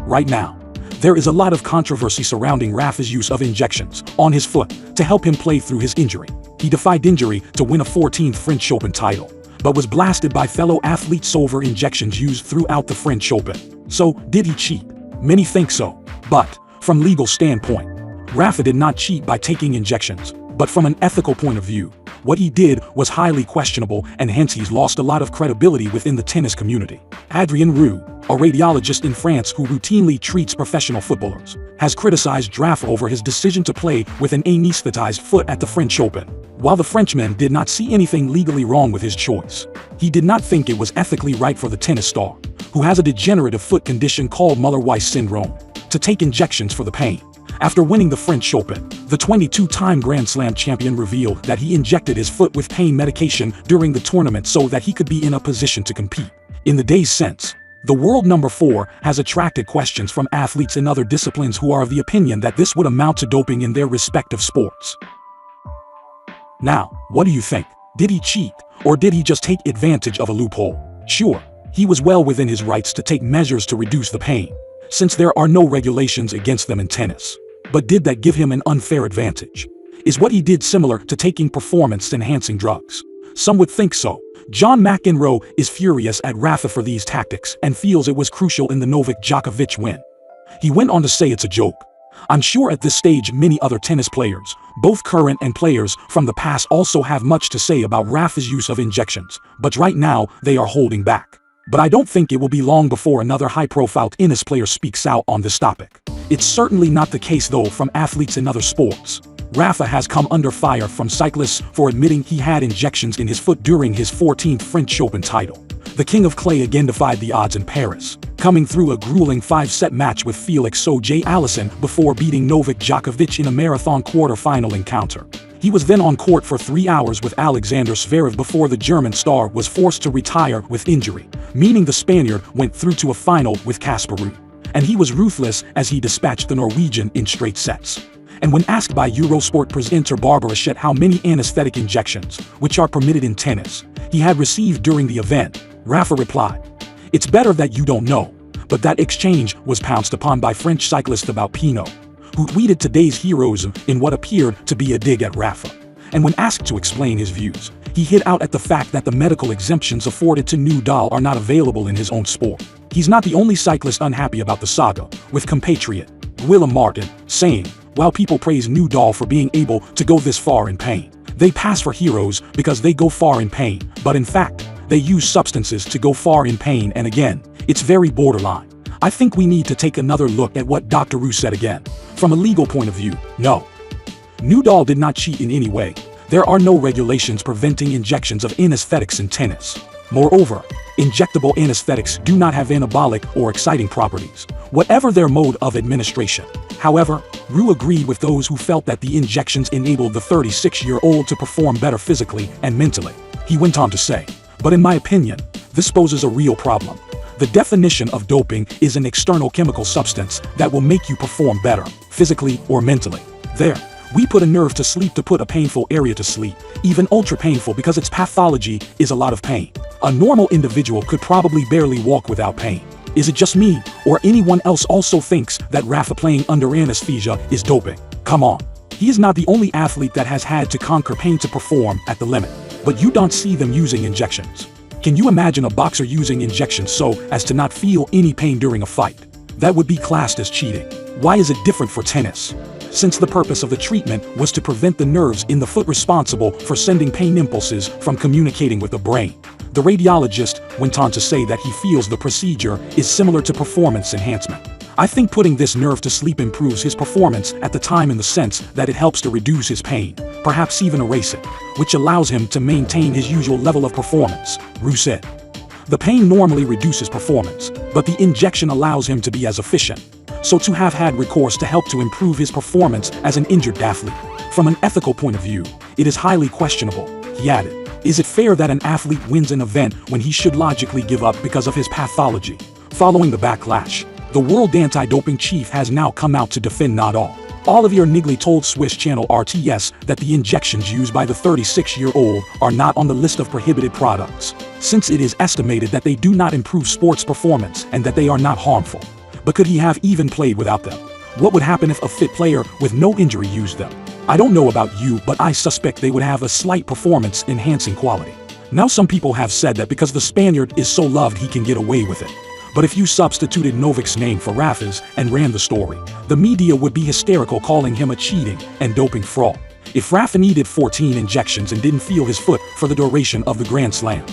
Right now, there is a lot of controversy surrounding Rafa's use of injections on his foot to help him play through his injury. He defied injury to win a 14th French Open title, but was blasted by fellow athletes over injections used throughout the French Open. So, did he cheat? Many think so. But, from legal standpoint, Rafa did not cheat by taking injections. But from an ethical point of view, what he did was highly questionable, and hence he's lost a lot of credibility within the tennis community. Adrien Roux, a radiologist in France who routinely treats professional footballers, has criticized Rafa over his decision to play with an anesthetized foot at the French Open. While the Frenchman did not see anything legally wrong with his choice, he did not think it was ethically right for the tennis star, who has a degenerative foot condition called Muller-Weiss syndrome, to take injections for the pain. After winning the French Open, the 22-time Grand Slam champion revealed that he injected his foot with pain medication during the tournament so that he could be in a position to compete. In the days since, the world number 4 has attracted questions from athletes in other disciplines who are of the opinion that this would amount to doping in their respective sports. Now, what do you think? Did he cheat, or did he just take advantage of a loophole? Sure, he was well within his rights to take measures to reduce the pain, since there are no regulations against them in tennis. But did that give him an unfair advantage? Is what he did similar to taking performance-enhancing drugs? Some would think so. John McEnroe is furious at Rafa for these tactics and feels it was crucial in the Novak Djokovic win. He went on to say it's a joke. I'm sure at this stage many other tennis players, both current and players from the past, also have much to say about Rafa's use of injections, but right now they are holding back. But I don't think it will be long before another high-profile tennis player speaks out on this topic. It's certainly not the case though from athletes in other sports. Rafa has come under fire from cyclists for admitting he had injections in his foot during his 14th French Open title. The King of Clay again defied the odds in Paris, coming through a grueling 5-set match with Felix Auger-Aliassime before beating Novak Djokovic in a marathon quarter-final encounter. He was then on court for 3 hours with Alexander Zverev before the German star was forced to retire with injury, meaning the Spaniard went through to a final with Casper Ruud. And he was ruthless as he dispatched the Norwegian in straight sets. And when asked by Eurosport presenter Barbara Schett how many anesthetic injections, which are permitted in tennis, he had received during the event, Rafa replied, "It's better that you don't know." But that exchange was pounced upon by French cyclist Thibaut Pinot, who tweeted today's heroes in what appeared to be a dig at Rafa. And when asked to explain his views, he hit out at the fact that the medical exemptions afforded to Nadal are not available in his own sport. He's not the only cyclist unhappy about the saga, with compatriot Willem Martin saying, while people praise Nadal for being able to go this far in pain, they pass for heroes because they go far in pain, but in fact, they use substances to go far in pain, and again, it's very borderline. I think we need to take another look at what Dr. Roux said again. From a legal point of view, no. Nadal did not cheat in any way. There are no regulations preventing injections of anesthetics in tennis. Moreover, injectable anesthetics do not have anabolic or exciting properties, whatever their mode of administration. However, Roux agreed with those who felt that the injections enabled the 36-year-old to perform better physically and mentally. He went on to say, "But in my opinion, this poses a real problem. The definition of doping is an external chemical substance that will make you perform better, physically or mentally. There, we put a nerve to sleep to put a painful area to sleep, even ultra painful because its pathology is a lot of pain. A normal individual could probably barely walk without pain. Is it just me, or anyone else also thinks that Rafa playing under anesthesia is doping? Come on. He is not the only athlete that has had to conquer pain to perform at the limit. But you don't see them using injections. Can you imagine a boxer using injections so as to not feel any pain during a fight? That would be classed as cheating. Why is it different for tennis? Since the purpose of the treatment was to prevent the nerves in the foot responsible for sending pain impulses from communicating with the brain. The radiologist went on to say that he feels the procedure is similar to performance enhancement. I think putting this nerve to sleep improves his performance at the time in the sense that it helps to reduce his pain, perhaps even erase it, which allows him to maintain his usual level of performance," Roux said. The pain normally reduces performance, but the injection allows him to be as efficient. So to have had recourse to help to improve his performance as an injured athlete, from an ethical point of view, it is highly questionable, he added. Is it fair that an athlete wins an event when he should logically give up because of his pathology? Following the backlash, the world anti-doping chief has now come out to defend Nadal. Olivier Nigli told Swiss channel RTS that the injections used by the 36-year-old are not on the list of prohibited products, since it is estimated that they do not improve sports performance and that they are not harmful. But could he have even played without them? What would happen if a fit player with no injury used them? I don't know about you, but I suspect they would have a slight performance-enhancing quality. Now some people have said that because the Spaniard is so loved he can get away with it. But if you substituted Novak's name for Rafa's and ran the story, the media would be hysterical, calling him a cheating and doping fraud. If Rafa needed 14 injections and didn't feel his foot for the duration of the Grand Slam,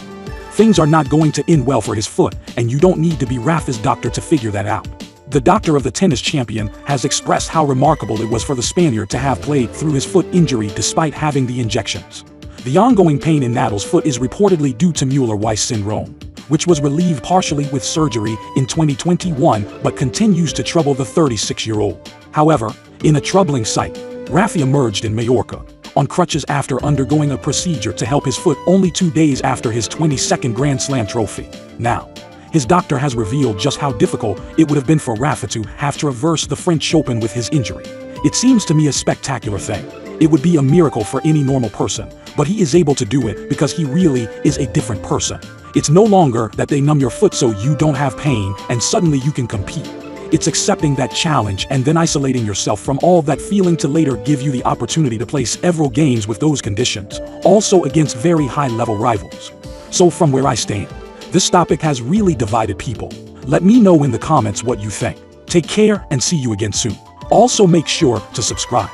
things are not going to end well for his foot, and you don't need to be Rafa's doctor to figure that out. The doctor of the tennis champion has expressed how remarkable it was for the Spaniard to have played through his foot injury despite having the injections. The ongoing pain in Nadal's foot is reportedly due to Mueller-Weiss syndrome, which was relieved partially with surgery in 2021 but continues to trouble the 36-year-old. However, in a troubling sight, Rafa emerged in Mallorca on crutches after undergoing a procedure to help his foot only 2 days after his 22nd Grand Slam trophy. Now, his doctor has revealed just how difficult it would have been for Rafa to have to reverse the French Open with his injury. It seems to me a spectacular thing. It would be a miracle for any normal person, but he is able to do it because he really is a different person. It's no longer that they numb your foot so you don't have pain and suddenly you can compete. It's accepting that challenge and then isolating yourself from all that feeling to later give you the opportunity to play several games with those conditions, also against very high-level rivals. So from where I stand, this topic has really divided people. Let me know in the comments what you think. Take care and see you again soon. Also make sure to subscribe.